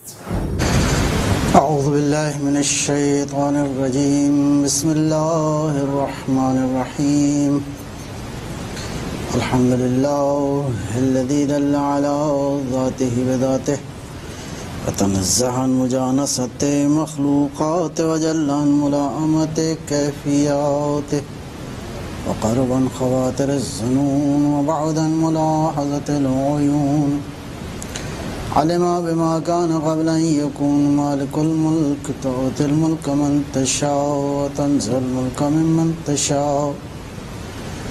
أعوذ بالله من الشيطان الرجيم بسم الله الرحمن الرحيم الحمد لله الذي دل على ذاته بذاته وتنزه عن مجانسة مخلوقات وجل عن ملائمة كيفياته وقرب عن خواطر الظنون وبعد عن ملاحظة العيون علم بما كان قبل أن يكون مالك الملك تؤتي الملك من تشاء وتنزع الملك ممن تشاء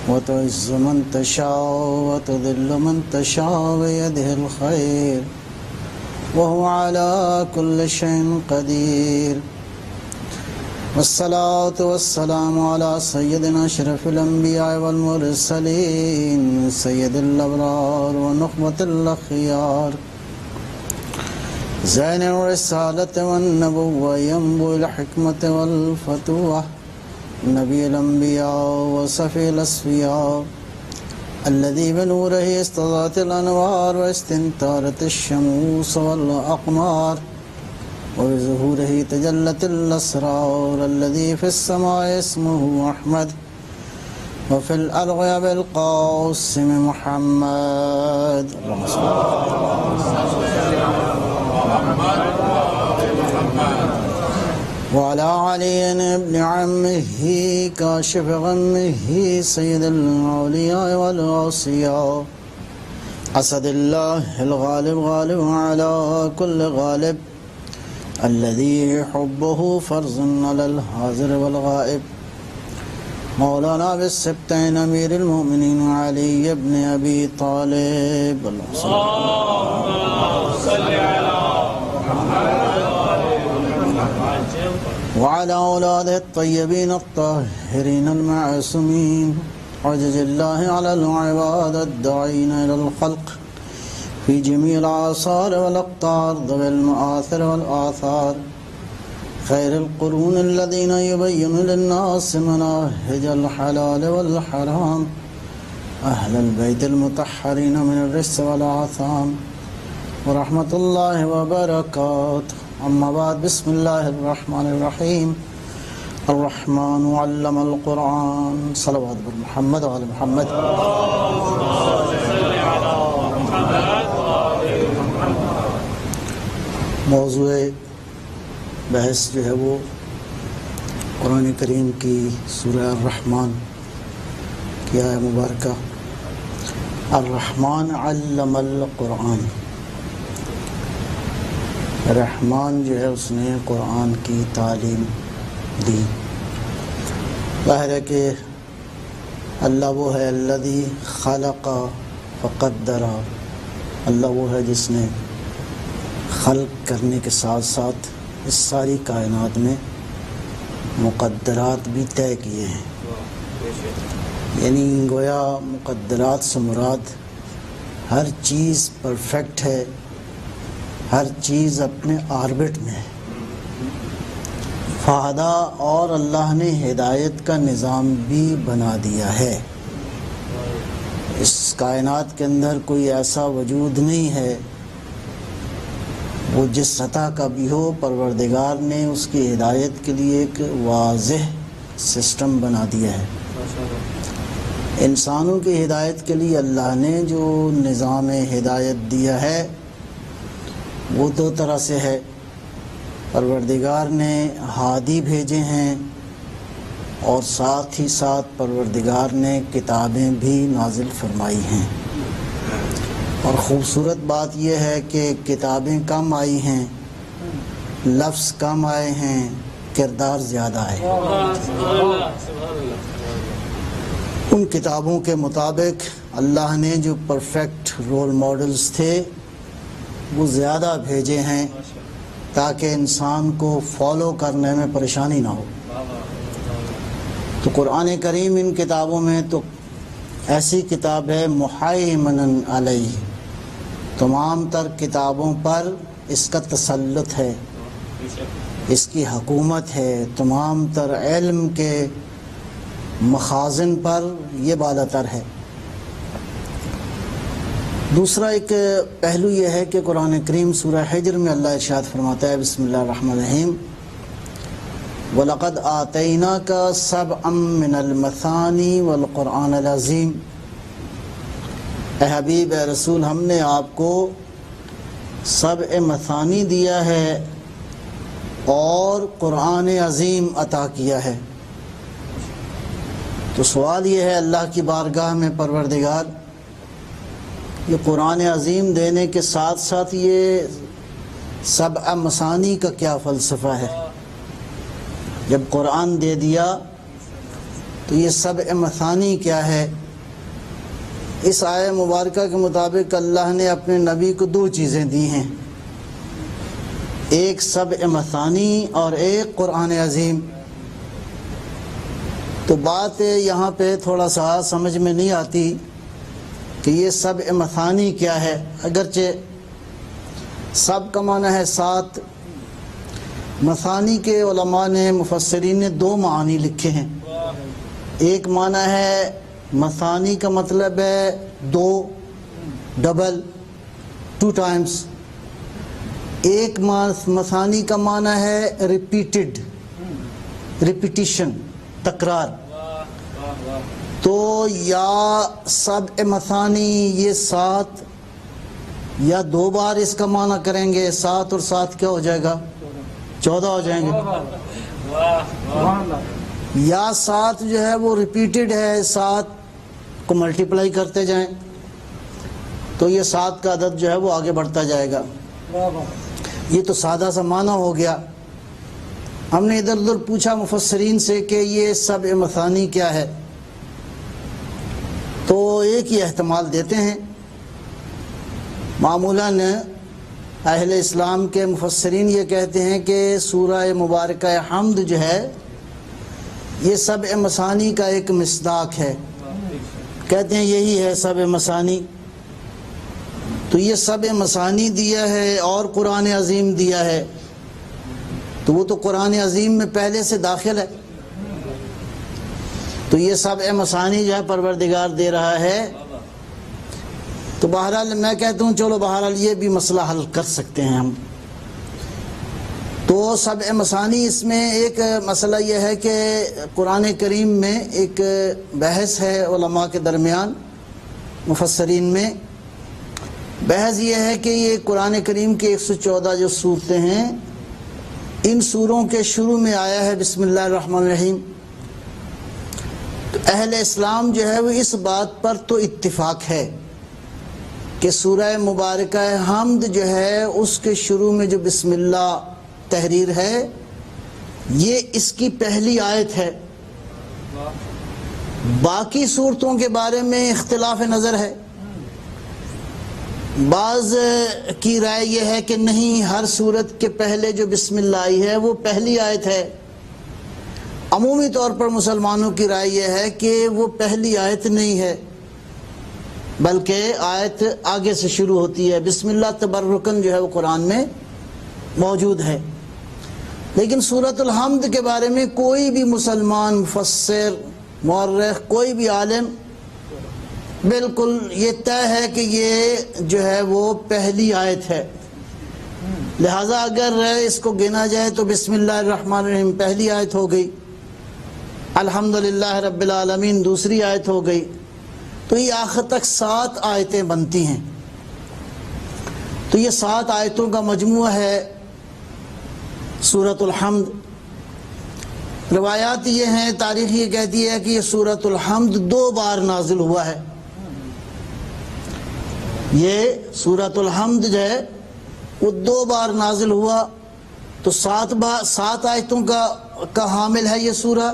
وتعز من تشاء وتذل من تشاء بيده الخير وهو على كل شيء قدير والصلاة والسلام على سيدنا أشرف الأنبياء والمرسلين سيد الأبرار ونخبة الأخيار زين الرسالة والنبوة ينبوع الحكمة والفتوة نبي الأنبياء وصفي الأصفياء الذي بنوره استضاءت الأنوار واستنتارت الشموس والأقمار وبظهوره تجلت الأسرار الذي في السماء اسمه أحمد وفي الأرض بالقاسم محمد وعلى علي بن عمه كاشف غمه سيد الأولياء والأوصياء أسد الله الغالب غالب على كل غالب الذي حبه فرض على الحاضر والغائب مولانا بالسبتين أمير المؤمنين علي بن أبي طالب اللهم صل على محمد وعلى أولاده الطيبين الطاهرين المعصومين عجز الله على العباد الداعين إلى الخلق في جميع الآثار والأقطار ذوي المآثر والآثار خير القرون الذين يبين للناس مناهج الحلال والحرام أهل البيت المطهرين من الرجس والآثام ورحمة الله وبركاته أما بعد بسم الله الرحمن الرحيم الرحمن علم القرآن صلوات محمد وعلى محمد موضوع بحث جو ہے وہ قرآن کریم کی سورہ الرحمن کی آیہ مبارکہ الرحمن علم القرآن رحمان جو ہے اس نے قرآن کی تعلیم دی۔ ظاہر ہے کہ اللہ وہ ہے الذی خلق فقدر، اللہ وہ ہے جس نے خلق کرنے کے ساتھ ساتھ اس ساری کائنات میں مقدرات بھی طے کیے ہیں، یعنی گویا مقدرات سے مراد ہر چیز پرفیکٹ ہے، ہر چیز اپنے آربٹ میں ہے، فہدا اور اللہ نے ہدایت کا نظام بھی بنا دیا ہے۔ اس کائنات کے اندر کوئی ایسا وجود نہیں ہے وہ جس سطح کا بھی ہو، پروردگار نے اس کی ہدایت کے لیے ایک واضح سسٹم بنا دیا ہے۔ انسانوں کی ہدایت کے لیے اللہ نے جو نظام ہدایت دیا ہے وہ دو طرح سے ہے۔ پروردگار نے ہادی بھیجے ہیں اور ساتھ ہی ساتھ پروردگار نے کتابیں بھی نازل فرمائی ہیں، اور خوبصورت بات یہ ہے کہ کتابیں کم آئی ہیں، لفظ کم آئے ہیں، کردار زیادہ آئے۔ ان کتابوں کے مطابق اللہ نے جو پرفیکٹ رول ماڈلز تھے وہ زیادہ بھیجے ہیں تاکہ انسان کو فالو کرنے میں پریشانی نہ ہو۔ تو قرآن کریم ان کتابوں میں تو ایسی کتاب ہے محیمن علیہ، تمام تر کتابوں پر اس کا تسلط ہے، اس کی حکومت ہے، تمام تر علم کے مخازن پر یہ بالا تر ہے۔ دوسرا ایک پہلو یہ ہے کہ قرآن کریم سورہ حجر میں اللہ ارشاد فرماتا ہے بسم اللہ الرحمن الرحیم وَلَقَدْ آتَيْنَاكَ سَبْعًا مِّنَ الْمَثَانِي وَالْقُرْآنَ الْعَظِيمِ، اے حبیب اے رسول ہم نے آپ کو سبع مثانی دیا ہے اور قرآن عظیم عطا کیا ہے۔ تو سوال یہ ہے اللہ کی بارگاہ میں پروردگار، یہ قرآن عظیم دینے کے ساتھ ساتھ یہ سبع مثانی کا کیا فلسفہ ہے؟ جب قرآن دے دیا تو یہ سبع مثانی کیا ہے؟ اس آیہ مبارکہ کے مطابق اللہ نے اپنے نبی کو دو چیزیں دی ہیں، ایک سبع مثانی اور ایک قرآن عظیم۔ تو بات یہاں پہ تھوڑا سا سمجھ میں نہیں آتی کہ یہ سبع مثانی کیا ہے۔ اگرچہ سب کا معنی ہے سات، مثانی کے علماء نے مفسرین نے دو معنی لکھے ہیں۔ ایک معنی ہے مثانی کا مطلب ہے دو، ڈبل، 2 times۔ ایک مثانی کا معنی ہے ریپیٹڈ، ریپیٹیشن، تکرار۔ تو یا سبع مثانی یہ 7 یا 2 بار اس کا معنی کریں گے، 7 اور 7 کیا ہو جائے گا؟ 14 ہو جائیں گے۔ یا 7 جو ہے وہ ریپیٹڈ ہے، 7 کو ملٹیپلائی کرتے جائیں تو یہ 7 کا عدد جو ہے وہ آگے بڑھتا جائے گا۔ یہ تو سادہ سا معنی ہو گیا۔ ہم نے ادھر ادھر پوچھا مفسرین سے کہ یہ سبع مثانی کیا ہے، تو ایک ہی احتمال دیتے ہیں۔ معمولاً اہل اسلام کے مفسرین یہ کہتے ہیں کہ سورہ مبارکہ حمد جو ہے یہ سبع مثانی کا ایک مصداق ہے، کہتے ہیں یہی ہے سبع مثانی۔ تو یہ سبع مثانی دیا ہے اور قرآن عظیم دیا ہے، تو وہ تو قرآن عظیم میں پہلے سے داخل ہے، تو یہ سبع مثانی جو ہے پروردگار دے رہا ہے۔ تو بہرحال میں کہتا ہوں چلو بہرحال یہ بھی مسئلہ حل کر سکتے ہیں ہم۔ تو سبع مثانی اس میں ایک مسئلہ یہ ہے کہ قرآن کریم میں ایک بحث ہے علماء کے درمیان، مفسرین میں بحث یہ ہے کہ یہ قرآن کریم کے 114 جو صورتیں ہیں، ان سوروں کے شروع میں آیا ہے بسم اللہ الرحمن الرحیم۔ تو اہل اسلام جو ہے وہ اس بات پر تو اتفاق ہے کہ سورہ مبارکہ حمد جو ہے اس کے شروع میں جو بسم اللہ تحریر ہے یہ اس کی پہلی آیت ہے۔ باقی صورتوں کے بارے میں اختلاف نظر ہے، بعض کی رائے یہ ہے کہ نہیں، ہر صورت کے پہلے جو بسم اللہ آئی ہے وہ پہلی آیت ہے۔ عمومی طور پر مسلمانوں کی رائے یہ ہے کہ وہ پہلی آیت نہیں ہے، بلکہ آیت آگے سے شروع ہوتی ہے۔ بسم اللہ تبرکن جو ہے وہ قرآن میں موجود ہے، لیکن سورۃ الحمد کے بارے میں کوئی بھی مسلمان مفسر، مورخ، کوئی بھی عالم بالکل یہ طے ہے کہ یہ جو ہے وہ پہلی آیت ہے۔ لہٰذا اگر اس کو گنا جائے تو بسم اللہ الرحمن الرحیم پہلی آیت ہو گئی، الحمدللہ رب العالمین دوسری آیت ہو گئی، تو یہ آخر تک 7 آیتیں بنتی ہیں۔ تو یہ 7 آیتوں کا مجموعہ ہے سورۃ الحمد۔ روایات یہ ہیں، تاریخ یہ کہتی ہے کہ یہ سورۃ الحمد 2 بار نازل ہوا ہے۔ یہ سورۃ الحمد جو ہے وہ 2 بار نازل ہوا، تو 7 آیتوں کا حامل ہے یہ سورہ،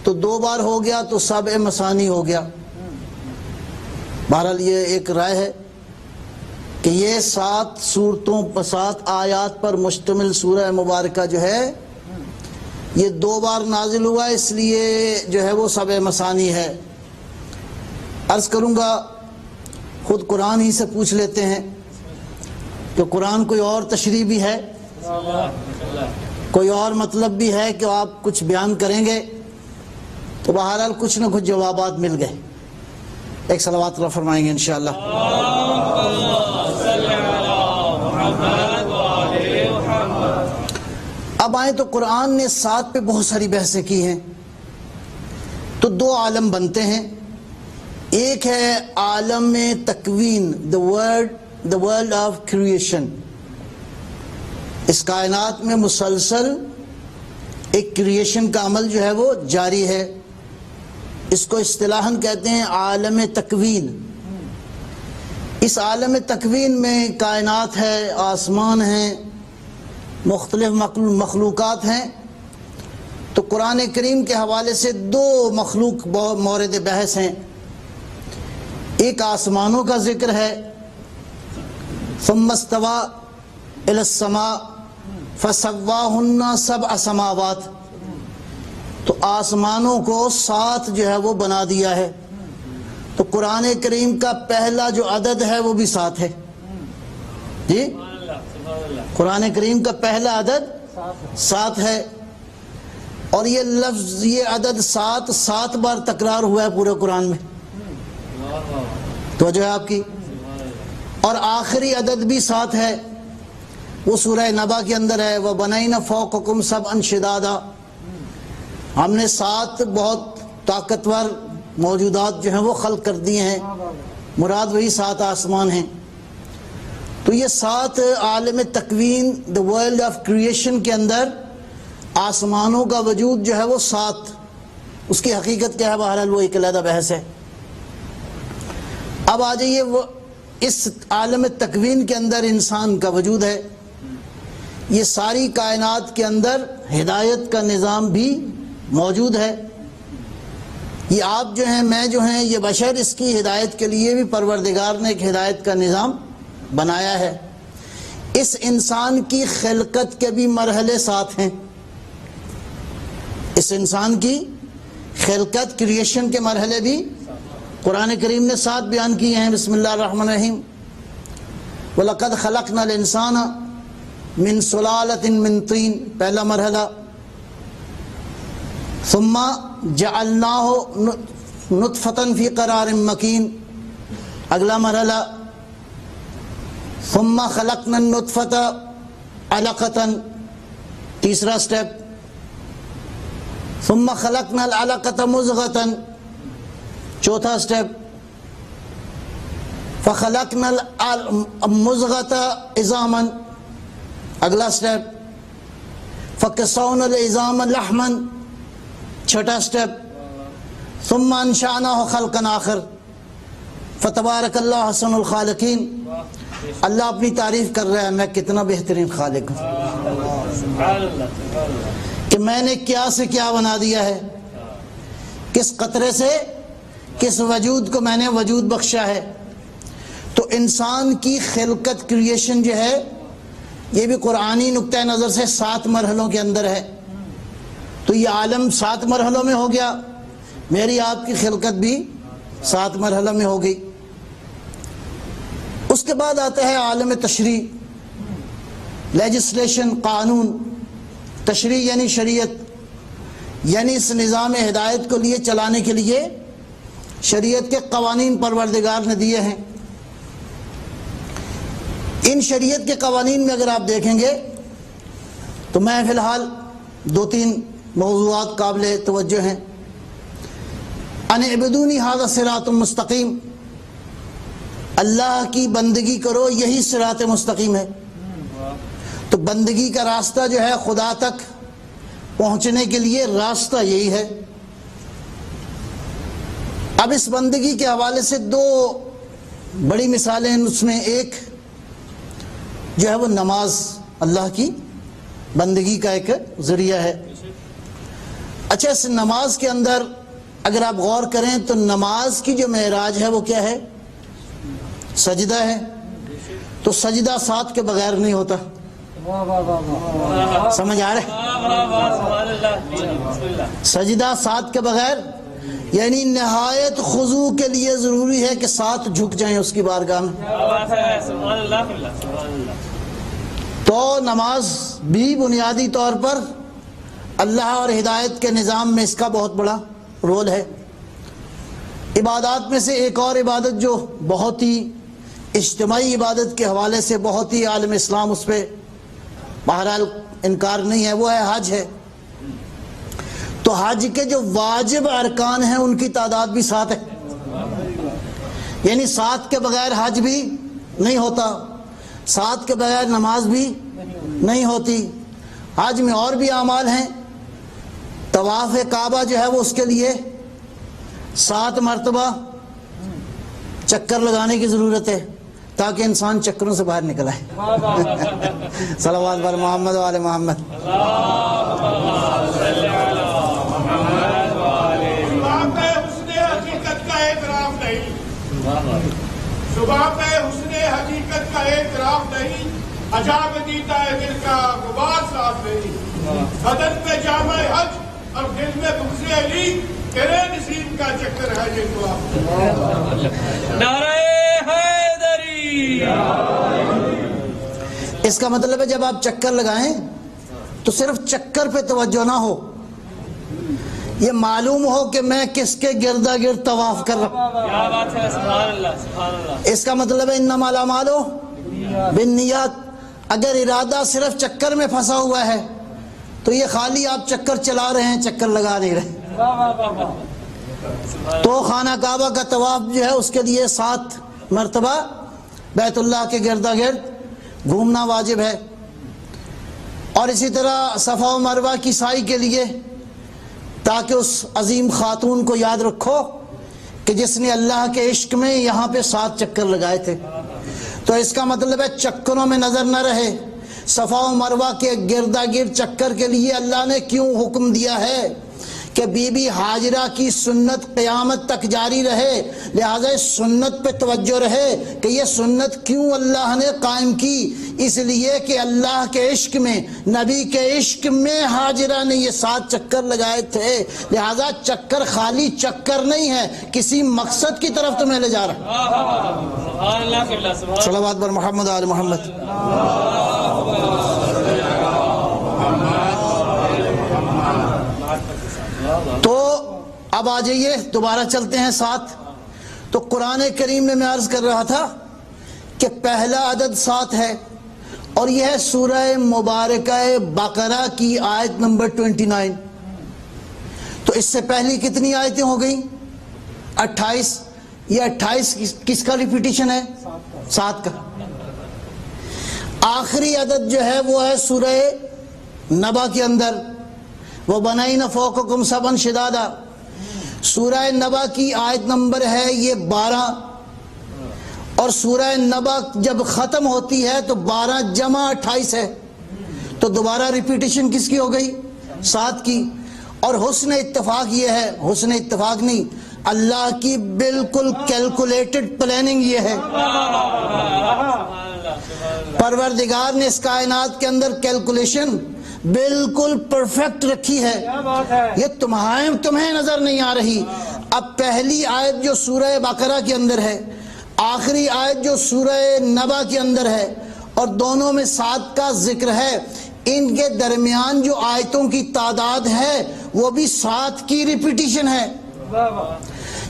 تو 2 بار ہو گیا تو سبع مثانی ہو گیا۔ بہرحال یہ ایک رائے ہے کہ یہ 7 صورتوں 7 آیات پر مشتمل سورہ مبارکہ جو ہے یہ 2 بار نازل ہوا، اس لیے جو ہے وہ سبع مثانی ہے۔ عرض کروں گا خود قرآن ہی سے پوچھ لیتے ہیں کہ قرآن کوئی اور تشریح بھی ہے، کوئی اور مطلب بھی ہے کہ آپ کچھ بیان کریں گے؟ تو بہرحال کچھ نہ کچھ جوابات مل گئے۔ ایک صلوات اللہ فرمائیں گے انشاءاللہ. اب آئیں تو قرآن نے سات پہ بہت ساری بحثیں کی ہیں. تو دو عالم بنتے ہیں. ایک ہے عالم تکوین، the world of creation. اس کائنات میں مسلسل ایک کریشن کا عمل جو ہے وہ جاری ہے. اس کو اصطلاحاً کہتے ہیں عالم تکوین. اس عالم تکوین میں کائنات ہے، آسمان ہیں، مختلف مخلوقات ہیں. تو قرآن کریم کے حوالے سے دو مخلوق مورد بحث ہیں. ایک آسمانوں کا ذکر ہے، ثم استوى الى السماء فسواهن سبع سماوات. تو آسمانوں کو سات جو ہے وہ بنا دیا ہے. تو قرآن کریم کا پہلا جو عدد ہے وہ بھی سات ہے. جی قرآن کریم کا پہلا عدد سات ہے. اور یہ لفظ، یہ عدد سات بار تکرار ہوا ہے پورے قرآن میں. توجہ ہے آپ کی. اور آخری عدد بھی سات ہے، وہ سورہ نبا کے اندر ہے، وَبَنَيْنَ فَوْقَكُمْ سَبْعًا شِدَادًا. ہم نے سات بہت طاقتور موجودات جو ہیں وہ خلق کر دیے ہیں. مراد وہی سات آسمان ہیں. تو یہ سات عالم تکوین، the world of creation کے اندر آسمانوں کا وجود جو ہے وہ سات. اس کی حقیقت کیا ہے بہرحال وہ ایک علیحدہ بحث ہے. اب آ جائیے، وہ اس عالم تکوین کے اندر انسان کا وجود ہے. یہ ساری کائنات کے اندر ہدایت کا نظام بھی موجود ہے. یہ آپ جو ہیں، میں جو ہیں، یہ بشر، اس کی ہدایت کے لیے بھی پروردگار نے ایک ہدایت کا نظام بنایا ہے. اس انسان کی خلقت کے بھی مرحلے سات ہیں. اس انسان کی خلقت، کریشن کے مرحلے بھی قرآن کریم نے سات بیان کیے ہیں. بسم اللہ الرحمن الرحیم. وَلَقَدْ خَلَقْنَا الْإِنسَانَ مِنْ سُلَالَةٍ مِنْ طِينٍ پہلا مرحلہ. ثُمَّ جَعَلْنَاهُ نُطْفَةً فِي قَرَارٍ مَكِينٍ اگلا مرحلہ. ثُمَّ خَلَقْنَا النُّطْفَةَ عَلَقَةً تیسرا سٹیپ. ثُمَّ خَلَقْنَا الْعَلَقَةَ مُضْغَةً چوتھا سٹیپ. فَخَلَقْنَا الْمُضْغَةَ عِظَامًا اگلا سٹیپ. فَكَسَوْنَا الْعِظَامَ لَحْمًا چھٹا سٹیپ. ثُمَّ أَنشَأْنَاهُ خَلْقًا آخر. فَتَبَارَكَ اللَّهُ أَحْسَنُ الْخَالِقِينَ. اللہ اپنی تعریف کر رہا ہے، میں کتنا بہترین خالق ہوں کہ میں نے کیا سے کیا بنا دیا ہے. کس قطرے سے کس وجود کو میں نے وجود بخشا ہے. تو انسان کی خلقت، کریشن جو ہے، یہ بھی قرآنی نقطہ نظر سے سات مرحلوں کے اندر ہے. تو یہ عالم سات مرحلوں میں ہو گیا. میری آپ کی خلقت بھی سات مرحلوں میں ہو گئی. اس کے بعد آتا ہے عالم تشریع، لیجسلیشن، قانون. تشریع یعنی شریعت، یعنی اس نظام ہدایت کو لیے چلانے کے لیے شریعت کے قوانین پروردگار نے دیے ہیں. ان شریعت کے قوانین میں اگر آپ دیکھیں گے تو میں فی الحال دو تین موضوعات قابل توجہ ہیں. ان اعبدونی ھذا صراط مستقیم، اللہ کی بندگی کرو، یہی صراط مستقیم ہے. تو بندگی کا راستہ جو ہے، خدا تک پہنچنے کے لیے راستہ یہی ہے. اب اس بندگی کے حوالے سے دو بڑی مثالیں ہیں. اس میں ایک جو ہے وہ نماز، اللہ کی بندگی کا ایک ذریعہ ہے. اچھا، اس نماز کے اندر اگر آپ غور کریں تو نماز کی جو معراج ہے وہ کیا ہے؟ سجدہ ہے. تو سجدہ سات کے بغیر نہیں ہوتا. سمجھ آ رہا ہے؟ سجدہ سات کے بغیر، یعنی نہایت خضوع کے لیے ضروری ہے کہ سات جھک جائیں اس کی بارگاہ میں. تو نماز بھی بنیادی طور پر اللہ اور ہدایت کے نظام میں اس کا بہت بڑا رول ہے. عبادات میں سے ایک اور عبادت جو بہت ہی اجتماعی عبادت کے حوالے سے بہت ہی عالم اسلام اس پہ بہرحال انکار نہیں ہے، وہ ہے حج ہے۔ تو حج کے جو واجب ارکان ہیں ان کی تعداد بھی 7 ہے، یعنی 7 کے بغیر حج بھی نہیں ہوتا، 7 کے بغیر نماز بھی نہیں ہوتی۔ حج میں اور بھی اعمال ہیں، طواف کعبہ جو ہے وہ اس کے لیے 7 مرتبہ چکر لگانے کی ضرورت ہے تاکہ انسان چکروں سے باہر نکل آئے۔ صلوات بر محمد و آل محمد۔ صبح پہ حسن حقیقت کا اعتراف نہیں، عجاب دیتا ہے دل کا غبار صاف نہیں، بدن پہ جامع حج اور دل میں بغض علی، تیرے نصیب کا چکر ہے یہ تو آپ۔ نعرہ حیدری۔ اس کا مطلب ہے جب آپ چکر لگائیں تو صرف چکر پہ توجہ نہ ہو، یہ معلوم ہو کہ میں کس کے گردا گرد طواف کر رہا ہوں۔ کیا بات ہے، سبحان اللہ سبحان اللہ۔ اس کا مطلب ہے انما الاعمال بالنیات۔ اگر ارادہ صرف چکر میں پھنسا ہوا ہے تو یہ خالی آپ چکر چلا رہے ہیں، چکر لگا نہیں رہے۔ تو خانہ کعبہ کا طواف جو ہے اس کے لیے 7 مرتبہ بیت اللہ کے گردا گرد گھومنا واجب ہے، اور اسی طرح صفا و مروہ کی سعی کے لیے، تاکہ اس عظیم خاتون کو یاد رکھو کہ جس نے اللہ کے عشق میں یہاں پہ 7 چکر لگائے تھے۔ تو اس کا مطلب ہے چکروں میں نظر نہ رہے۔ صفا و مروہ کے گردا گرد چکر کے لیے اللہ نے کیوں حکم دیا ہے کہ بی بی ہاجرہ کی سنت قیامت تک جاری رہے، لہذا اس سنت پہ توجہ رہے کہ یہ سنت کیوں اللہ نے قائم کی، اس لیے کہ اللہ کے عشق میں، نبی کے عشق میں ہاجرہ نے یہ 7 چکر لگائے تھے، لہذا چکر خالی چکر نہیں ہے، کسی مقصد کی طرف تمہیں لے جا رہا۔ سبحان اللہ کے اللہ، سبحان صلوات بر محمد آل محمد۔ تو اب آ جائیے دوبارہ چلتے ہیں 7۔ تو قرآن کریم میں عرض کر رہا تھا کہ پہلا عدد 7 ہے، اور یہ ہے سورہ مبارکہ بقرہ کی آیت نمبر 29۔ تو اس سے پہلی کتنی آیتیں ہو گئیں؟ 28۔ یہ 28 کس کا ریپیٹیشن ہے؟ 7 کا۔ آخری عدد جو ہے وہ ہے سورہ نبا کے اندر، وَبَنَيْنَ فَوْقَكُمْ سَبْعًا شِدَادًا۔ سورہ نبا کی آیت نمبر ہے یہ 12، اور سورہ نبا جب ختم ہوتی ہے تو 12 جمع 28 ہے، تو دوبارہ ریپیٹیشن کس کی ہو گئی؟ 7 کی۔ اور حسن اتفاق یہ ہے، حسن اتفاق نہیں، اللہ کی بالکل کیلکولیٹڈ پلاننگ یہ ہے، پروردگار نے اس کائنات کے اندر کیلکولیشن بالکل پرفیکٹ رکھی ہے، یہ تمہیں نظر نہیں آ رہی۔ اب پہلی آیت جو سورہ بقرہ کے اندر ہے، آخری آیت جو سورہ نبا کے اندر ہے، اور دونوں میں 7 کا ذکر ہے، ان کے درمیان جو آیتوں کی تعداد ہے وہ بھی 7 کی ریپیٹیشن ہے،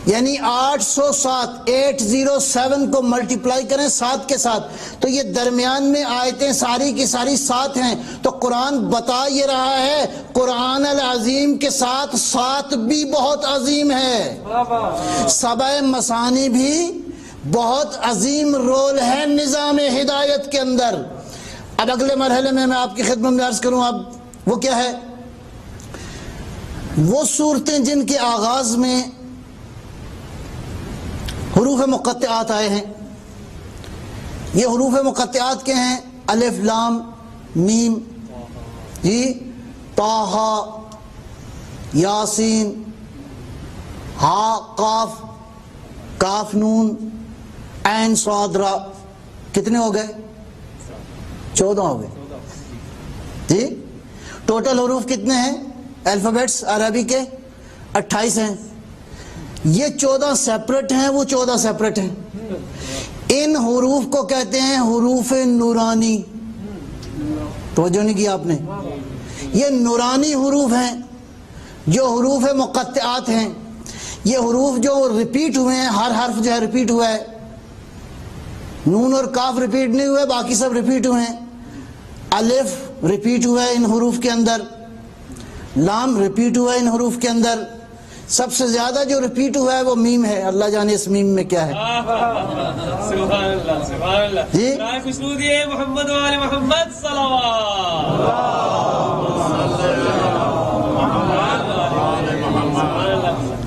یعنی 807 807 کو ملٹیپلائی کریں 7 کے ساتھ، تو یہ درمیان میں آیتیں ساری کی ساری 7 ہیں۔ تو قرآن بتا یہ رہا ہے قرآن العظیم کے ساتھ 7 بھی بہت عظیم ہے، سبع مثانی بھی بہت عظیم رول ہے نظام ہدایت کے اندر۔ اب اگلے مرحلے میں آپ کی خدمت میں عرض کروں، اب وہ کیا ہے؟ وہ صورتیں جن کے آغاز میں حروف مقطعات آئے ہیں۔ یہ حروف مقطعات کے ہیں؟ الف لام میم، جی، طٰ، یاسین، ہا قاف، کاف نون، عین صاد را۔ کتنے ہو گئے؟ 14 ہو گئے، جی۔ ٹوٹل حروف کتنے ہیں الفابیٹس عربی کے؟ 28 ہیں۔ یہ 14 سیپریٹ ہیں، وہ 14 سیپریٹ ہیں۔ ان حروف کو کہتے ہیں حروف نورانی۔ توجہ نہیں کیا آپ نے؟ یہ نورانی حروف ہیں جو حروف مقطعات ہیں۔ یہ حروف جو ریپیٹ ہوئے ہیں، ہر حرف جو ہے ریپیٹ ہوا ہے، نون اور کاف ریپیٹ نہیں ہوئے، باقی سب ریپیٹ ہوئے ہیں۔ الف ریپیٹ ہوا ہے ان حروف کے اندر، لام ریپیٹ ہوا ہے ان حروف کے اندر، سب سے زیادہ جو ریپیٹ ہوا ہے وہ میم ہے۔ اللہ جانے اس میم میں کیا ہے۔ سبحان اللہ سبحان اللہ۔ جی خوشبو دیے محمد وآل محمد صلوات۔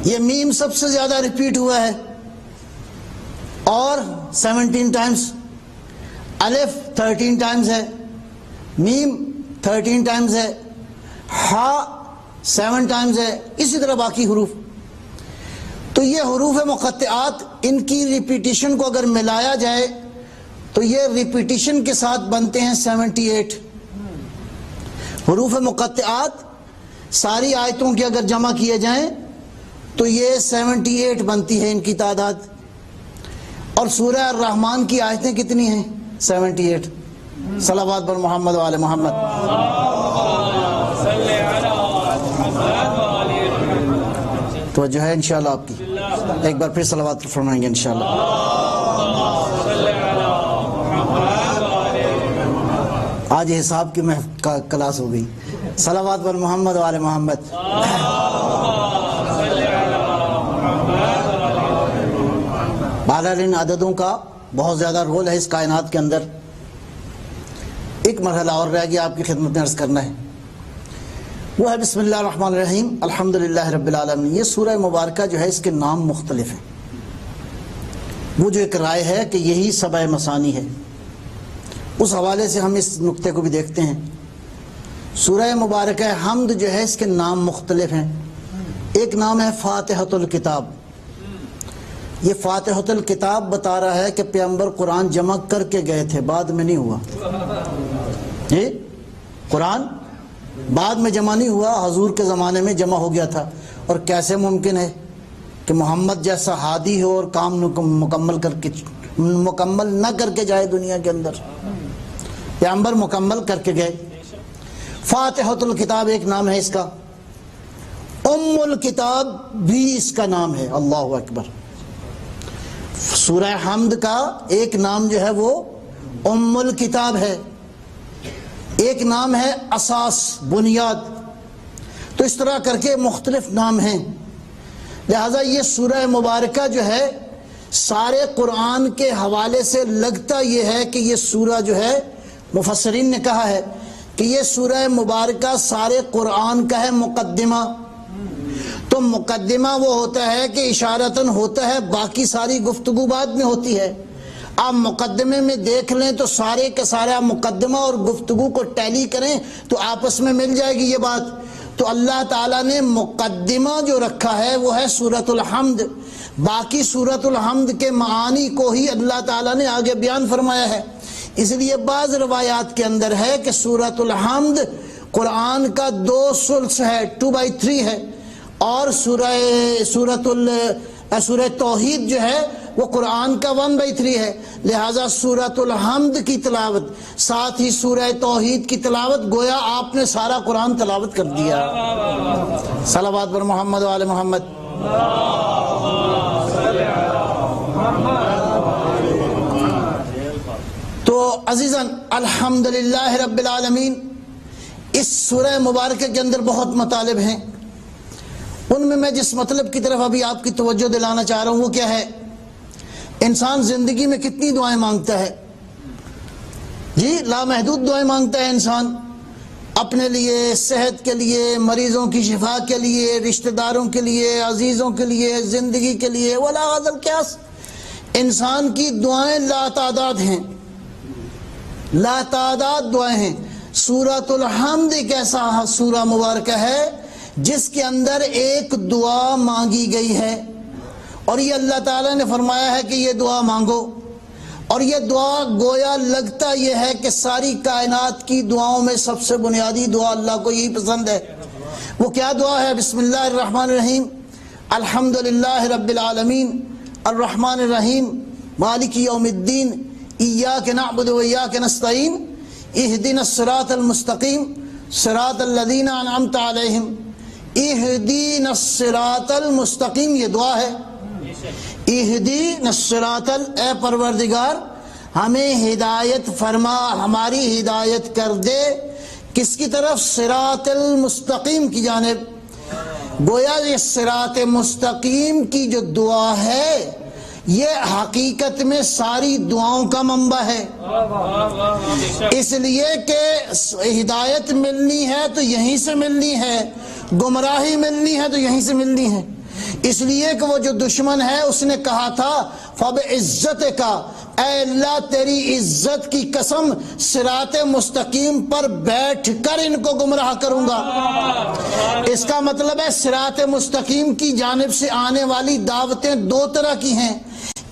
یہ میم سب سے زیادہ ریپیٹ ہوا ہے اور 17 ٹائمز، الف 13 ٹائمز ہے، میم 13 ٹائمز ہے، ہا 7 ٹائمز ہے، اسی طرح باقی حروف۔ تو یہ حروف مقطعات، ان کی ریپیٹیشن کو اگر ملایا جائے تو یہ ریپیٹیشن کے ساتھ بنتے ہیں 78 حروف مقطعات۔ ساری آیتوں کے اگر جمع کیے جائیں تو یہ 78 بنتی ہے ان کی تعداد۔ اور سورہ الرحمن کی آیتیں کتنی ہیں؟ 78۔ صلوات بر محمد وآل محمد۔ توجہ ہے انشاءاللہ آپ کی، ایک بار پھر صلوات فرمائیں گے انشاءاللہ۔ آج حساب کی کلاس ہو گئی۔ صلوات بر محمد وآل محمد۔ بہرحال ان عددوں کا بہت زیادہ رول ہے اس کائنات کے اندر۔ ایک مرحلہ اور رہ گیا آپ کی خدمت میں عرض کرنا ہے، وہ ہے بسم اللہ الرحمن الرحیم الحمدللہ رب العالمین۔ یہ سورہ مبارکہ جو ہے اس کے نام مختلف ہیں۔ وہ جو ایک رائے ہے کہ یہی سبع مثانی ہے، اس حوالے سے ہم اس نقطے کو بھی دیکھتے ہیں۔ سورہ مبارکہ حمد جو ہے اس کے نام مختلف ہیں۔ ایک نام ہے فاتحۃ الکتاب۔ یہ فاتحۃ الکتاب بتا رہا ہے کہ پیغمبر قرآن جمع کر کے گئے تھے، بعد میں نہیں ہوا۔ جی قرآن بعد میں جمع نہیں ہوا، حضور کے زمانے میں جمع ہو گیا تھا۔ اور کیسے ممکن ہے کہ محمد جیسا ہادی ہو اور کام مکمل نہ کر کے جائے دنیا کے اندر؟ پیغمبر مکمل کر کے گئے۔ فاتحۃ الکتاب ایک نام ہے اس کا۔ ام الکتاب بھی اس کا نام ہے۔ اللہ اکبر۔ سورہ حمد کا ایک نام جو ہے وہ ام الکتاب ہے، ایک نام ہے اساس، بنیاد۔ تو اس طرح کر کے مختلف نام ہیں۔ لہذا یہ سورہ مبارکہ جو ہے سارے قرآن کے حوالے سے لگتا یہ ہے کہ یہ سورہ جو ہے، مفسرین نے کہا ہے کہ یہ سورہ مبارکہ سارے قرآن کا ہے مقدمہ۔ تو مقدمہ وہ ہوتا ہے کہ اشارتاً ہوتا ہے، باقی ساری گفتگو بعد میں ہوتی ہے۔ آپ مقدمے میں دیکھ لیں تو سارے کا سارا مقدمہ اور گفتگو کو ٹیلی کریں تو آپس میں مل جائے گی یہ بات۔ تو اللہ تعالیٰ نے مقدمہ جو رکھا ہے وہ ہے سورۃ الحمد، باقی سورۃ الحمد کے معانی کو ہی اللہ تعالیٰ نے آگے بیان فرمایا ہے۔ اس لیے بعض روایات کے اندر ہے کہ سورۃ الحمد قرآن کا 2 ثلث ہے، 2/3 ہے، اور سورہ توحید جو ہے وہ قرآن کا 1/3 ہے۔ لہٰذا سورۃ الحمد کی تلاوت ساتھ ہی سورہ توحید کی تلاوت، گویا آپ نے سارا قرآن تلاوت کر دیا۔ صلوات بر محمد وآل محمد۔ تو عزیزاً الحمدللہ رب العالمین، اس سورہ مبارکہ کے اندر بہت مطالب ہیں۔ ان میں جس مطلب کی طرف ابھی آپ کی توجہ دلانا چاہ رہا ہوں وہ کیا ہے؟ انسان زندگی میں کتنی دعائیں مانگتا ہے؟ جی لامحدود دعائیں مانگتا ہے انسان، اپنے لیے، صحت کے لیے، مریضوں کی شفا کے لیے، رشتہ داروں کے لیے، عزیزوں کے لیے، زندگی کے لیے، ولا غض القیاس۔ انسان کی دعائیں لا تعداد ہیں، لا تعداد دعائیں ہیں۔ سورۃ الحمد ایک ایسا سورہ مبارکہ ہے جس کے اندر ایک دعا مانگی گئی ہے، اور یہ اللہ تعالیٰ نے فرمایا ہے کہ یہ دعا مانگو، اور یہ دعا گویا لگتا یہ ہے کہ ساری کائنات کی دعاؤں میں سب سے بنیادی دعا اللہ کو یہی پسند ہے۔ وہ کیا دعا ہے؟ بسم اللہ الرحمن الرحیم الحمدللہ رب العالمین الرحمن الرحیم مالک یوم الدین ایاک نعبد و ایاک نستعین اہدنا الصراط المستقیم صراط الذین انعمت علیہم اہدینا الصراط المستقیم، یہ دعا ہے۔ اہدینا الصراط، اے پروردگار ہمیں ہدایت فرما، ہماری ہدایت کر دے، کس کی طرف؟ صراط المستقیم کی جانب۔ گویا یہ صراط مستقیم کی جو دعا ہے یہ حقیقت میں ساری دعاؤں کا منبع ہے، اس لیے کہ ہدایت ملنی ہے تو یہیں سے ملنی ہے، گمراہی ملنی ہے تو یہیں سے ملنی ہے۔ اس لیے کہ وہ جو دشمن ہے اس نے کہا تھا فَبِعِزَّتِكَ، اے اللہ تیری عزت کی قسم صراط مستقیم پر بیٹھ کر ان کو گمراہ کروں گا۔ اس کا مطلب ہے صراط مستقیم کی جانب سے آنے والی دعوتیں دو طرح کی ہیں،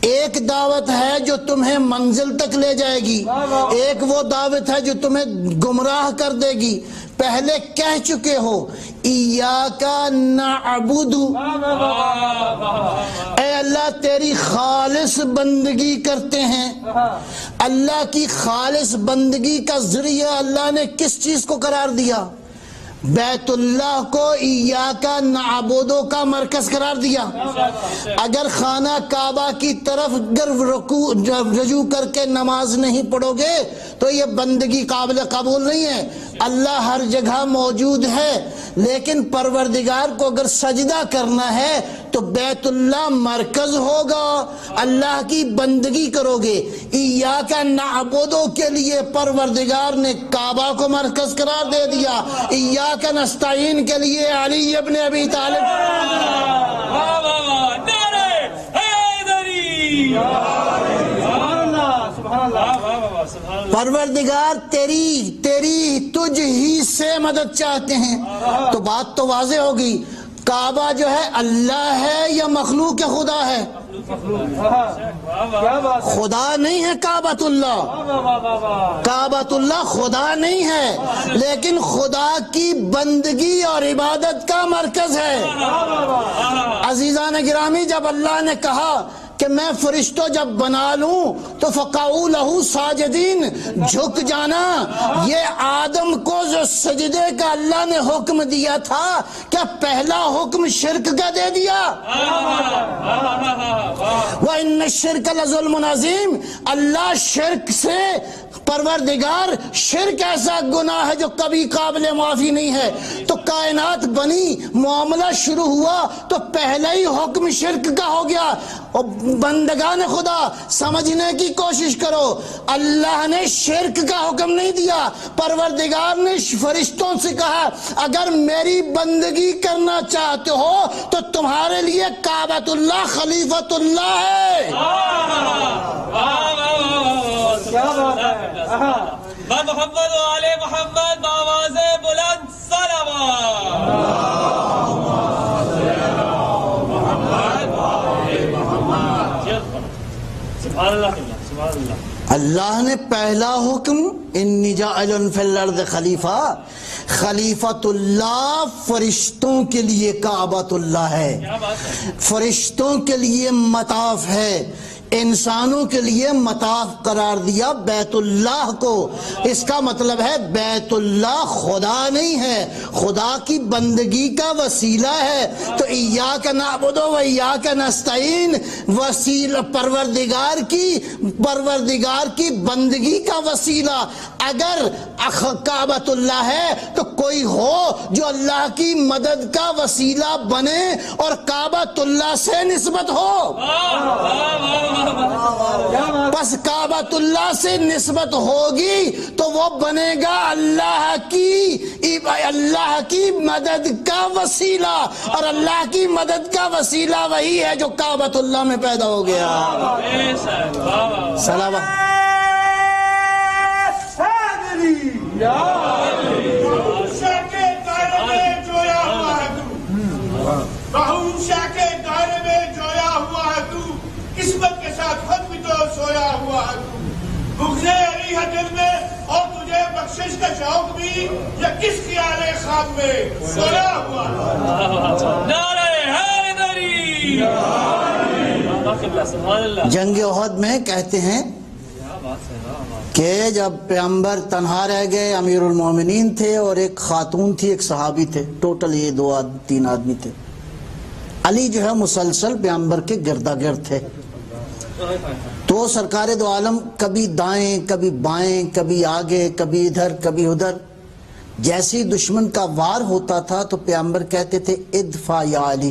ایک دعوت ہے جو تمہیں منزل تک لے جائے گی، ایک وہ دعوت ہے جو تمہیں گمراہ کر دے گی۔ پہلے کہہ چکے ہو ایاک نعبد، اے اللہ تیری خالص بندگی کرتے ہیں۔ اللہ کی خالص بندگی کا ذریعہ اللہ نے کس چیز کو قرار دیا؟ بیت اللہ کو ایاک نعبد کا مرکز قرار دیا۔ اگر خانہ کعبہ کی طرف رجوع کر کے نماز نہیں پڑھو گے تو یہ بندگی قابل قبول نہیں ہے۔ اللہ ہر جگہ موجود ہے، لیکن پروردگار کو اگر سجدہ کرنا ہے تو بیت اللہ مرکز ہوگا، اللہ کی بندگی کرو گے۔ ایاک نعبد کے لیے پروردگار نے کعبہ کو مرکز قرار دے دیا، ایاک نستعین کے لیے علی ابن ابی طالب۔ پروردگار تیری تجھ ہی سے مدد چاہتے ہیں، تو بات تو واضح ہوگی، کعبہ جو ہے اللہ ہے یا مخلوق خدا ہے؟ خدا نہیں ہے کعبۃ اللہ، کعبۃ اللہ خدا نہیں ہے، لیکن خدا کی بندگی اور عبادت کا مرکز ہے۔ عزیزان گرامی، جب اللہ نے کہا کہ میں فرشتوں جب بنا لوں تو فقعوا لہ ساجدین، جھک جانا، یہ آدم کو جو سجدے کا اللہ نے حکم دیا تھا کیا پہلا حکم شرک کا دے دیا؟ وَإِنَّ الشِّرْكَ لَظُلْمٌ عَظِيمٌ، اللہ شرک سے، پروردگار شرک ایسا گناہ ہے جو کبھی قابل معافی نہیں ہے۔ تو کائنات بنی، معاملہ شروع ہوا تو پہلا ہی حکم شرک کا ہو گیا۔ اور بندگان خدا سمجھنے کی کوشش کرو، اللہ نے شرک کا حکم نہیں دیا، پروردگار نے فرشتوں سے کہا اگر میری بندگی کرنا چاہتے ہو تو تمہارے لیے کعبۃ اللہ خلیفۃ اللہ ہے۔ محمد و آل محمد بآواز بلند صلوات۔ اللہ نے پہلا حکم انی جاعل فی الارض خلیفہ، خلیفۃ اللہ فرشتوں کے لیے کعبۃ اللہ ہے، فرشتوں کے لیے مطاف ہے، انسانوں کے لیے مطاف قرار دیا بیت اللہ کو۔ اس کا مطلب ہے بیت اللہ خدا نہیں ہے، خدا کی بندگی کا وسیلہ ہے۔ تو ایاک نعبد و ایاک نستعین وسیلہ پروردگار کی بندگی کا وسیلہ۔ اگر کعبۃ اللہ ہے تو کوئی ہو جو اللہ کی مدد کا وسیلہ بنے اور کعبۃ اللہ سے نسبت ہو۔ بس کعبۃ اللہ سے نسبت ہوگی تو وہ بنے گا اللہ کی مدد کا وسیلہ، اور اللہ کی مدد کا وسیلہ وہی ہے جو کعبۃ اللہ میں پیدا ہو گیا۔ سلام قسمت کے ساتھ خود بھی تو سویا ہوا ہے تو بغض علی ہے دل میں، اور تجھے بخشش کا شوق بھی، یا کس خیال خواب میں سویا ہوا ہے؟ نعرہ حیدری۔ جنگ احد میں کہتے ہیں کہ جب پیغمبر تنہا رہ گئے، امیر المومنین تھے اور ایک خاتون تھی، ایک صحابی تھے، ٹوٹل یہ 2-3 آدمی تھے۔ علی جو ہے مسلسل پیغمبر کے گردا گرد تھے، تو سرکار دو عالم کبھی دائیں کبھی بائیں، کبھی آگے کبھی ادھر کبھی ادھر، جیسے دشمن کا وار ہوتا تھا تو پیغمبر کہتے تھے ادفع یا علی،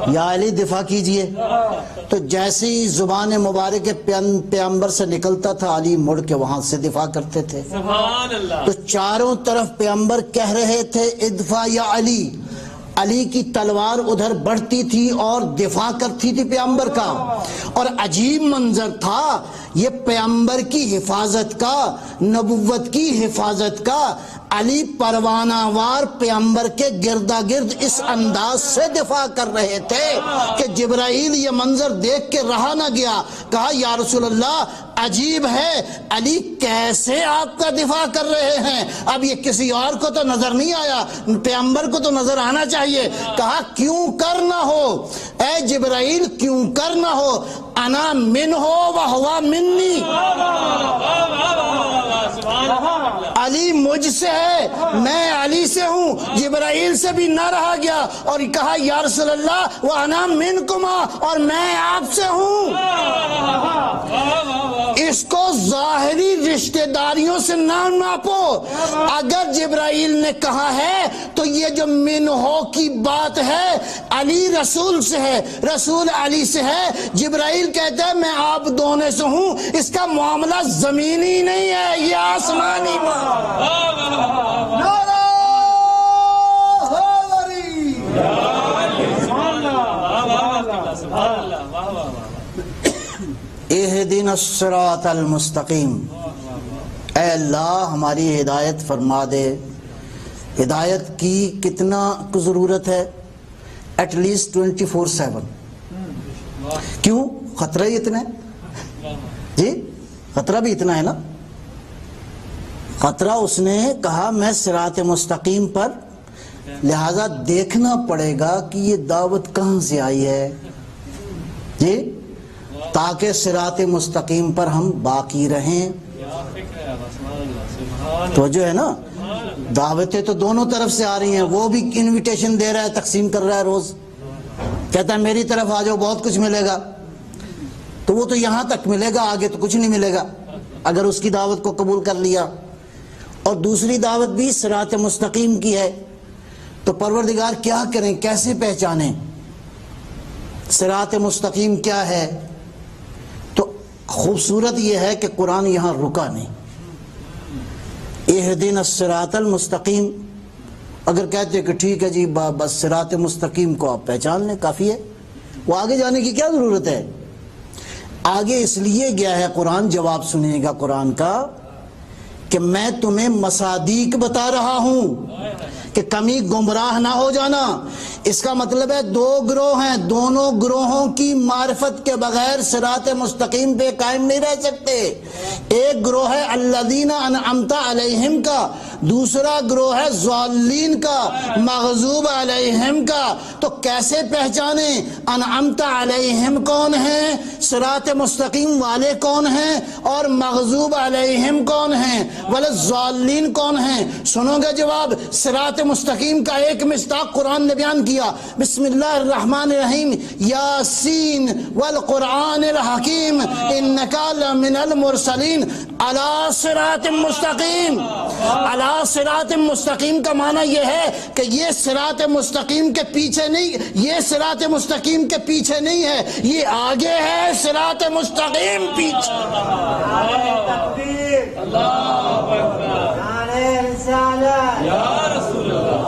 یا علی دفاع کیجئے۔ تو جیسے ہی زبان مبارک پیغمبر سے نکلتا تھا، علی مڑ کے وہاں سے دفاع کرتے تھے۔ سبحان اللہ۔ تو چاروں طرف پیغمبر کہہ رہے تھے ادفع یا علی، علی کی تلوار ادھر بڑھتی تھی اور دفاع کرتی تھی پیغمبر کا۔ اور عجیب منظر تھا یہ، پیغمبر کی حفاظت کا، نبوت کی حفاظت کا، علی پروانہ وار پیغمبر کے گردا گرد اس انداز سے دفاع کر رہے تھے کہ جبرائیل یہ منظر دیکھ کے رہا نہ گیا، کہا یا رسول اللہ عجیب ہے، علی کیسے آپ کا دفاع کر رہے ہیں؟ اب یہ کسی اور کو تو نظر نہیں آیا، پیغمبر کو تو نظر آنا چاہیے۔ کہا کیوں کر نہ ہو اے جبرائیل، کیوں کر نہ ہو، انا من ہو وہوا منی، علی مجھ سے ہے، میں علی سے ہوں، جبرائیل سے بھی نہ رہا گیا، اور کہا یا رسول اللہ وانا منکما، اور میں آپ سے ہوں۔ اس کو ظاہری رشتہ داریوں سے نہ ناپو، اگر جبرائیل نے کہا ہے تو یہ جو من ہو کی بات ہے علی رسول سے ہے، رسول علی سے ہے، جبرائیل کہتا ہے میں آپ دونوں سے ہوں، اس کا معاملہ زمینی نہیں ہے، یہ آسمانی اہدنا الصراط المستقیم، اے اللہ ہماری ہدایت فرما دے۔ ہدایت کی کتنا ضرورت ہے؟ At least 24/7۔ کیوں؟ خطرہ ہی اتنا ہے جی، خطرہ بھی اتنا ہے نا۔ خطرہ اس نے کہا میں صراط مستقیم پر، لہذا دیکھنا پڑے گا کہ یہ دعوت کہاں سے آئی ہے جی، تاکہ صراط مستقیم پر ہم باقی رہیں۔ تو جو ہے نا، دعوتیں تو دونوں طرف سے آ رہی ہیں، وہ بھی انویٹیشن دے رہا ہے، تقسیم کر رہا ہے روز، کہتا ہے میری طرف آ جاؤ بہت کچھ ملے گا، تو وہ تو یہاں تک ملے گا، آگے تو کچھ نہیں ملے گا اگر اس کی دعوت کو قبول کر لیا۔ اور دوسری دعوت بھی صراط مستقیم کی ہے، تو پروردگار کیا کریں، کیسے پہچانیں صراط مستقیم کیا ہے؟ تو خوبصورت یہ ہے کہ قرآن یہاں رکا نہیں، اہدنا الصراط المستقیم، اگر کہتے کہ ٹھیک ہے جی بس صراط مستقیم کو آپ پہچان لیں کافی ہے، وہ آگے جانے کی کیا ضرورت ہے؟ آگے اس لیے گیا ہے قرآن، جواب سنیے گا قرآن کا، کہ میں تمہیں مصادیق بتا رہا ہوں کہ کمی گمراہ نہ ہو جانا۔ اس کا مطلب ہے دو گروہ ہیں، دونوں گروہوں کی معرفت کے بغیر صراط مستقیم پہ قائم نہیں رہ سکتے۔ ایک گروہ ہے الذین انعمت علیہم کا، دوسرا گروہ ہے ضالین کا، مغضوب علیہم کا۔ تو کیسے پہچانے انعمت علیہم کون ہیں، صراط مستقیم والے کون ہیں، اور مغضوب علیہم کون ہیں، والضالین کون ہیں؟ سنو گے جواب، صراط مستقیم کا ایک مصداق قرآن نے بیان کیا، بسم اللہ الرحمن الرحیم، یاسین والقرآن الحکیم انک لمن المرسلین علی صراط مستقیم۔ علی صراط مستقیم کا معنی یہ ہے کہ یہ صراط مستقیم کے پیچھے نہیں، یہ صراط مستقیم کے پیچھے نہیں ہے، یہ آگے ہے، صراط مستقیم پیچھے۔ یا رسول اللہ،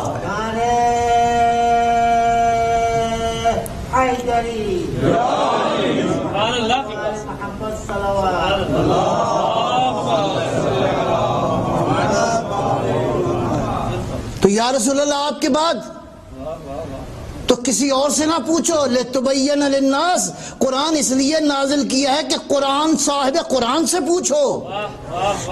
تو یا رسول اللہ آپ کے بعد تو کسی اور سے نہ پوچھو، لِتُبَيَّنَ لِلنَّاسِ، قرآن اس لیے نازل کیا ہے کہ قرآن صاحب قرآن سے پوچھو،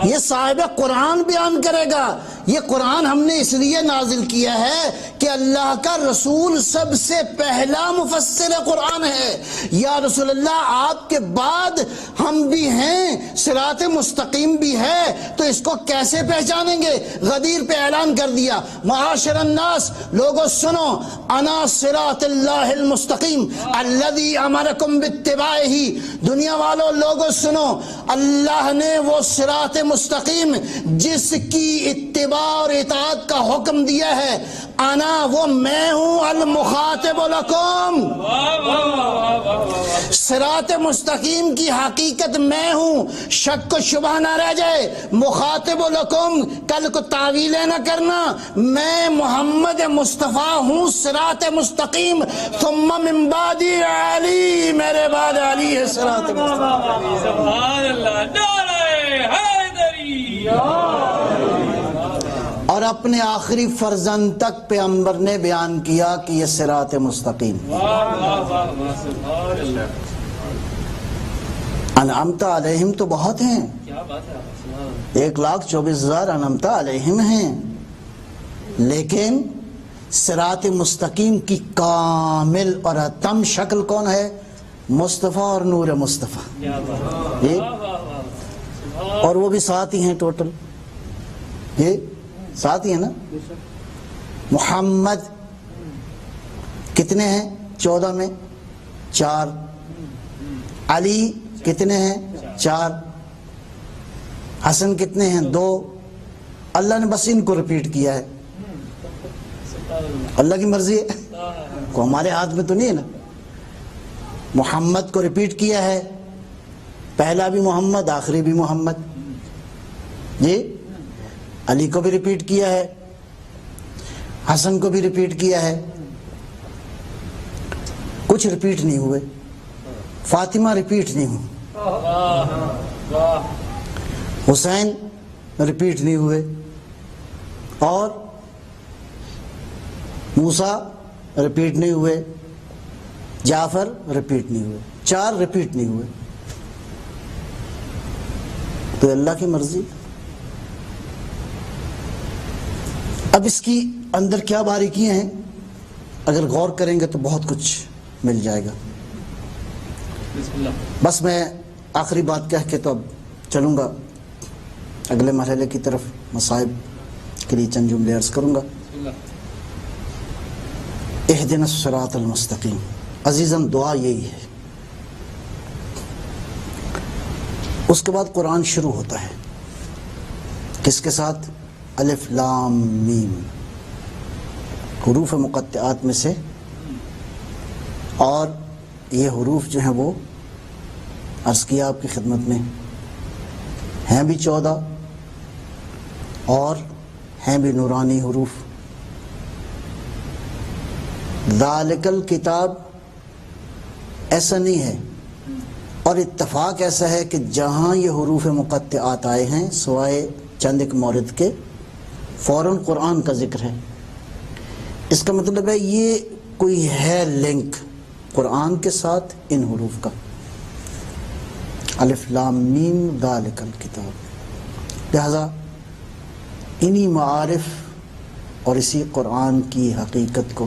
یہ صاحب قرآن بیان کرے گا، یہ قرآن ہم نے اس لیے نازل کیا ہے کہ اللہ کا رسول سب سے پہلا مفسر قرآن ہے. یا رسول اللہ آپ کے بعد ہم بھی ہیں, صراط مستقیم بھی ہے, تو اس کو کیسے پہچانیں گے؟ غدیر پہ اعلان کر دیا, معاشر الناس, لوگوں سنو, انا صراط اللہ المستقیم الذی امرکم باتباعہ. دنیا والوں لوگوں سنو, اللہ نے وہ صراط مستقیم جس کی اتباع اور اطاعت کا حکم دیا ہے, انا وہ میں ہوں, المخاطب لکم. صراط مستقیم کی حقیقت میں ہوں, شک و شبہ نہ رہ جائے. مخاطب لکم, کل کو تعویلیں نہ کرنا, میں محمد مصطفیٰ ہوں صراط مستقیم. ثم من بعدی علی, میرے بعد علی ہے صراط مستقیم. سبحان اللہ, نعرہ حیدری. اور اپنے آخری فرزند تک پیغمبر نے بیان کیا کہ یہ صراط مستقیم. انعمت علیہم تو بہت ہیں, 1,24,000 انعمت علیہم ہیں, لیکن صراط مستقیم کی کامل اور اتم شکل کون ہے؟ مصطفیٰ اور نور مصطفیٰ, اور وہ بھی 7 ہی ہیں ٹوٹل. یہ 7 ہی ہے نا. محمد کتنے ہیں؟ 14 میں 4. علی کتنے ہیں؟ 4. حسن کتنے ہیں؟ 2. اللہ نے بس ان کو ریپیٹ کیا ہے, اللہ کی مرضی ہے, کو ہمارے ہاتھ میں تو نہیں ہے نا. محمد کو ریپیٹ کیا ہے, پہلا بھی محمد, آخری بھی محمد. جی, علی کو بھی ریپیٹ کیا ہے, حسن کو بھی ریپیٹ کیا ہے, کچھ ریپیٹ نہیں ہوئے. فاطمہ ریپیٹ نہیں ہوئی, حسین ریپیٹ نہیں ہوئے, اور موسیٰ ریپیٹ نہیں ہوئے, جعفر ریپیٹ نہیں ہوئے. 4 ریپیٹ نہیں ہوئے. تو اللہ کی مرضی. اب اس کی اندر کیا باریکیاں ہیں, اگر غور کریں گے تو بہت کچھ مل جائے گا. بس میں آخری بات کہہ کے تو اب چلوں گا اگلے مرحلے کی طرف. مصائب کے لیے چند جملے عرض کروں گا. اہدنا الصراط المستقیم, عزیزاً دعا یہی ہے. اس کے بعد قرآن شروع ہوتا ہے کس کے ساتھ؟ الف لام میم, حروف مقطعات میں سے. اور یہ حروف جو ہیں وہ عرض کیا آپ کی خدمت میں ہیں بھی 14 اور ہیں بھی نورانی حروف. ذالک الکتاب ایسا نہیں ہے, اور اتفاق ایسا ہے کہ جہاں یہ حروف مقطعات آئے ہیں سوائے چند ایک مورد کے, فوراً قرآن کا ذکر ہے. اس کا مطلب ہے یہ کوئی ہے لنک قرآن کے ساتھ ان حروف کا. الف لام میم ذالک الکتاب. لہذا انہی معارف اور اسی قرآن کی حقیقت کو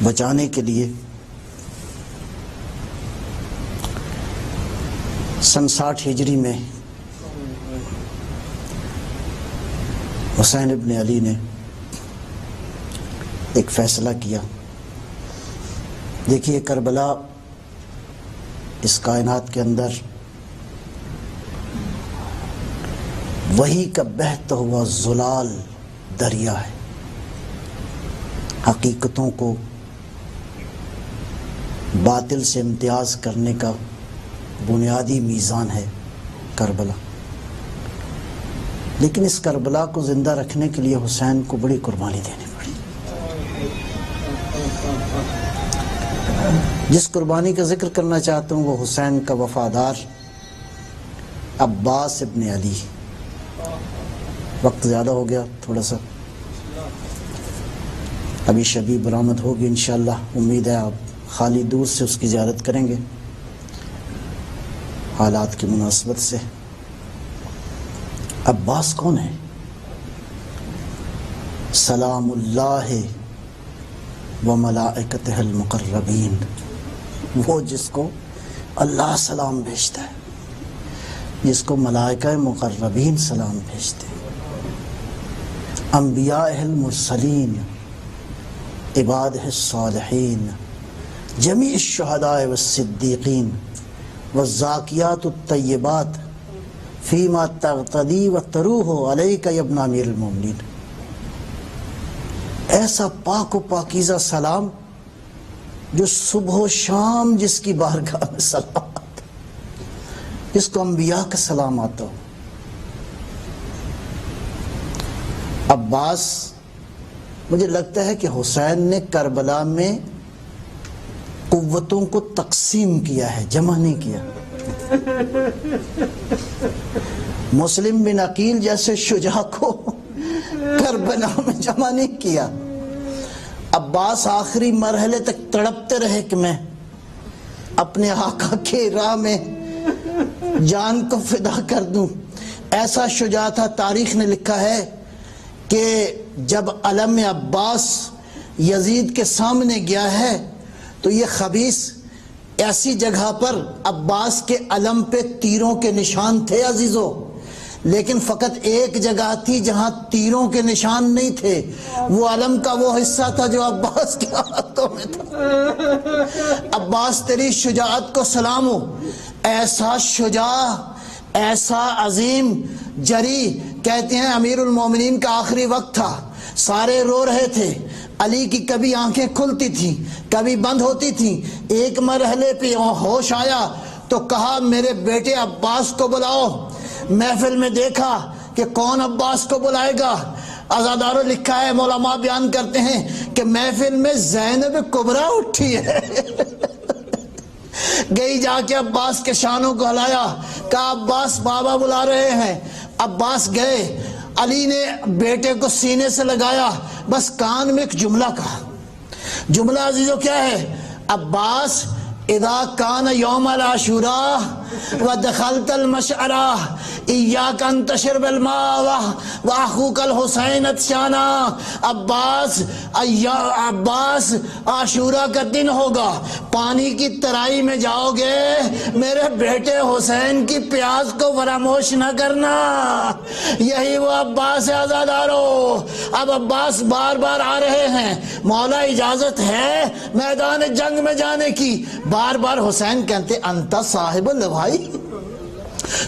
بچانے کے لیے سن 60 ہجری میں حسین ابن علی نے ایک فیصلہ کیا. دیکھیے کربلا اس کائنات کے اندر وحی کا بہتا ہوا زلال دریا ہے. حقیقتوں کو باطل سے امتیاز کرنے کا بنیادی میزان ہے کربلا. لیکن اس کربلا کو زندہ رکھنے کے لیے حسین کو بڑی قربانی دینی پڑی. جس قربانی کا ذکر کرنا چاہتا ہوں وہ حسین کا وفادار عباس ابن علی. وقت زیادہ ہو گیا تھوڑا سا, ابھی شبی برآمد ہوگی انشاءاللہ. امید ہے آپ خالی دور سے اس کی زیارت کریں گے حالات کی مناسبت سے. عباس کون ہے؟ سلام اللہ و ملائکتہ المقربین، وہ جس کو اللہ سلام بھیجتا ہے، جس کو ملائکہ مقربین سلام بھیجتے ہیں، انبیاء المرسلین، عبادہ الصالحین، جمیع الشہداء والصدیقین والزاکیات الطیبات فیما تغتدی و تروح علیک یا ابن امیر المومنین۔ ایسا پاک و پاکیزہ سلام جو صبح و شام جس کی بارگاہ میں سلام آتا، جس کو انبیاء کا سلام آتا ہو۔ عباس، مجھے لگتا ہے کہ حسین نے کربلا میں قوتوں کو تقسیم کیا ہے، جمع نہیں کیا۔ مسلم بن عقیل جیسے شجاع کو کربلا میں جمع نہیں کیا۔ عباس آخری مرحلے تک تڑپتے رہے کہ میں اپنے آقا کے راہ میں جان کو فدا کر دوں۔ ایسا شجاع تھا، تاریخ نے لکھا ہے کہ جب علم عباس یزید کے سامنے گیا ہے تو یہ خبیث ایسی جگہ پر عباس کے علم پہ تیروں کے نشان تھے عزیزو، لیکن فقط ایک جگہ تھی جہاں تیروں کے نشان نہیں تھے، وہ علم کا وہ حصہ تھا جو عباس کے ہاتھوں میں تھا۔ عباس تیری شجاعت کو سلام ہو، ایسا شجاع، ایسا عظیم جری۔ کہتے ہیں امیر المومنین کا آخری وقت تھا، سارے رو رہے تھے، علی کی کبھی آنکھیں کھلتی تھیں کبھی بند ہوتی تھیں۔ ایک مرحلے پہ ہوش آیا تو کہا میرے بیٹے عباس کو بلاؤ۔ محفل میں دیکھا کہ کون عباس کو بلائے گا۔ عزادارو لکھا ہے، علماء بیان کرتے ہیں کہ محفل میں زینب کبریٰ اٹھی ہے، گئی جا کے عباس کے شانوں کو ہلایا، کہا عباس بابا بلا رہے ہیں۔ عباس گئے، علی نے بیٹے کو سینے سے لگایا، بس کان میں ایک جملہ کہا۔ جملہ عزیزو کیا ہے؟ عباس اذا کان یوم العاشوراء ودخلت المشعرہ ایاک ان تشرب الماء واخوک الحسین عطشانا۔ عباس عاشورہ کا دن ہوگا، پانی کی ترائی میں جاؤ گے، میرے بیٹے حسین کی پیاس کو فراموش نہ کرنا۔ یہی وہ عباس عزادارو۔ اب عباس بار بار آ رہے ہیں، مولا اجازت ہے میدان جنگ میں جانے کی۔ بار بار حسین کہتے انتا صاحب اللوائی،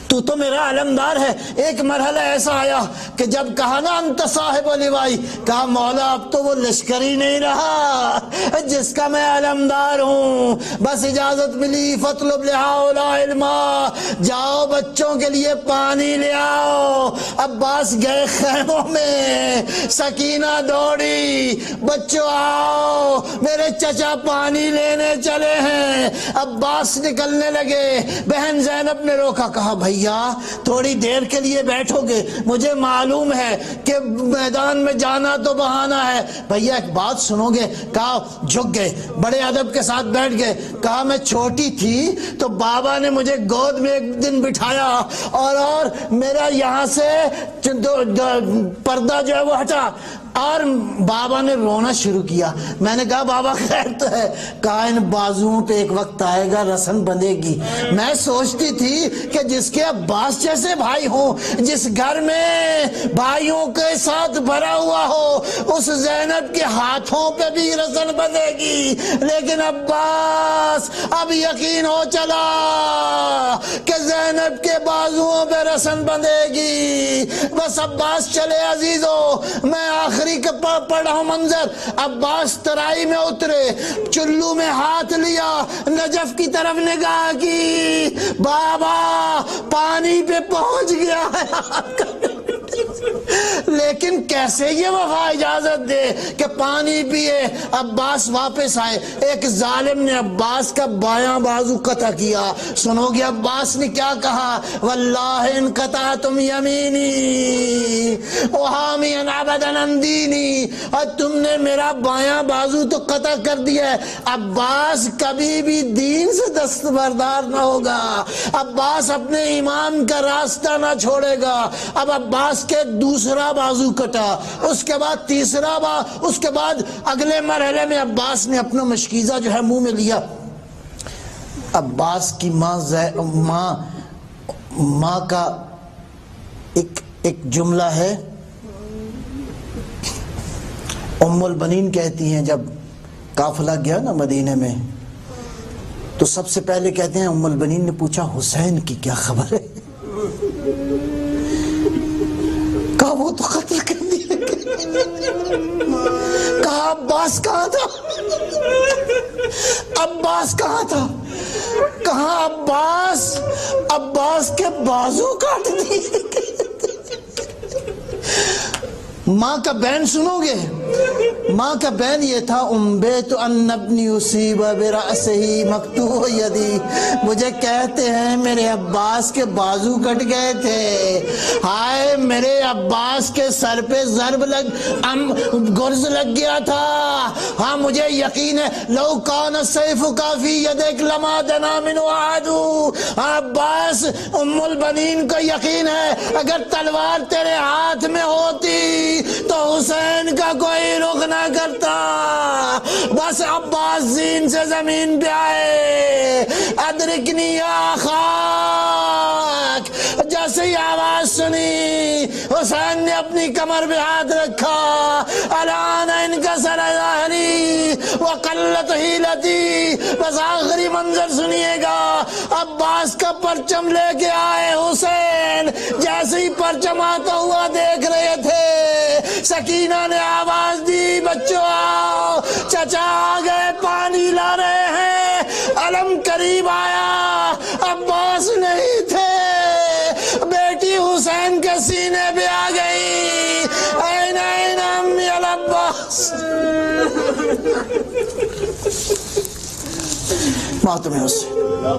تو میرا علمدار ہے۔ ایک مرحلہ ایسا آیا کہ جب کہا نا انت صاحب لوائی، کہا مولا اب تو وہ لشکری نہیں رہا جس کا میں علمدار ہوں، بس اجازت ملی فطلب لہؤلاء الماء، جاؤ بچوں کے لیے پانی لے آؤ۔ عباس گئے خیموں میں، سکینہ دوڑی، بچوں آؤ میرے چچا پانی لینے چلے ہیں۔ عباس نکلنے لگے، بہن زینب نے روکا، کہا بھیا تھوڑی دیر کے لیے بیٹھو گے، مجھے معلوم ہے کہ میدان میں جانا تو بہانہ ہے، بھیا ایک بات سنو گے؟ کہا جھک گئے، بڑے ادب کے ساتھ بیٹھ گئے۔ کہا میں چھوٹی تھی تو بابا نے مجھے گود میں ایک دن بٹھایا اور میرا یہاں سے پردہ جو ہے وہ ہٹا اور بابا نے رونا شروع کیا۔ میں نے کہا بابا خیر تو ہے؟ کہا ان بازوؤں پہ ایک وقت آئے گا رسن بندھے گی۔ میں سوچتی تھی کہ جس کے عباس جیسے بھائی ہوں، جس گھر میں بھائیوں کے ساتھ بھرا ہوا ہو، اس زینب کے ہاتھوں پہ بھی رسن بندھے گی، لیکن عباس اب یقین ہو چلا کہ زینب کے بازوؤں پہ رسن بندھے گی۔ بس عباس چلے عزیزو۔ میں آخری کا پڑھا منظر، عباس ترائی میں اترے، چلو میں ہاتھ لیا، نجف کی طرف نگاہ کی، بابا پانی پہ پہنچ گیا ہے۔ لیکن کیسے یہ وفا اجازت دے کہ پانی پیے؟ عباس واپس آئے، ایک ظالم نے عباس کا بایاں بازو قطع کیا۔ سنو گے عباس نے کیا کہا؟ واللہ ان قطعتم یمینی وحامین عبدن عن دینی، اور تم نے میرا بایاں بازو تو قطع کر دیا ہے۔ عباس کبھی بھی دین سے دستبردار نہ ہوگا، عباس اپنے ایمان کا راستہ نہ چھوڑے گا۔ اب عباس کے دوسرا بازو کٹا، اس کے بعد تیسرا اس کے بعد اگلے مرحلے میں عباس نے اپنا مشکیزہ جو ہے منہ میں لیا۔ عباس کی ماں کا ایک جملہ ہے، ام البنین کہتی ہیں جب قافلہ گیا نا مدینے میں تو سب سے پہلے کہتے ہیں ام البنین نے پوچھا حسین کی کیا خبر ہے؟ کہا وہ تو قتل کر دیا۔ کہا عباس کہاں تھا؟ عباس کہاں تھا؟ کہاں عباس کے بازو کاٹ دیے۔ ماں کا بین سنو گے؟ ماں کا بین یہ تھا، انبیت ان ابنی اصیب برأسہ مقطوع یدی، مجھے کہتے ہیں میرے عباس کے بازو کٹ گئے تھے، ہائے میرے عباس کے سر پہ گرز لگ گیا تھا۔ ہاں مجھے یقین ہے لو کان السیف فی یدک لما دنا منہ احد۔ عباس ام البنین کو یقین ہے اگر تلوار تیرے ہاتھ میں ہوتی تو حسین کا کوئی رخ نہ کرتا۔ بس عباس زین سے زمین پہ آئے، ادرکنی یا خاک، جیسے ہی آواز سنی حسین نے اپنی کمر پہ ہاتھ رکھا، الان انکسر ظہری وقلت حیلتی۔ بس آخری منظر سنیے گا، عباس کا پرچم لے کے آئے حسین، جیسے ہی پرچم آتا ہوا دیکھ رہے تھے سکینہ نے آواز دی، بچوں آؤ، چچا آ گئے، پانی لا رہے ہیں۔ علم قریب آیا، عباس نہیں تھے، بیٹی حسین کے سینے پہ آ گئی، این امی العباس۔ ماتم حسین۔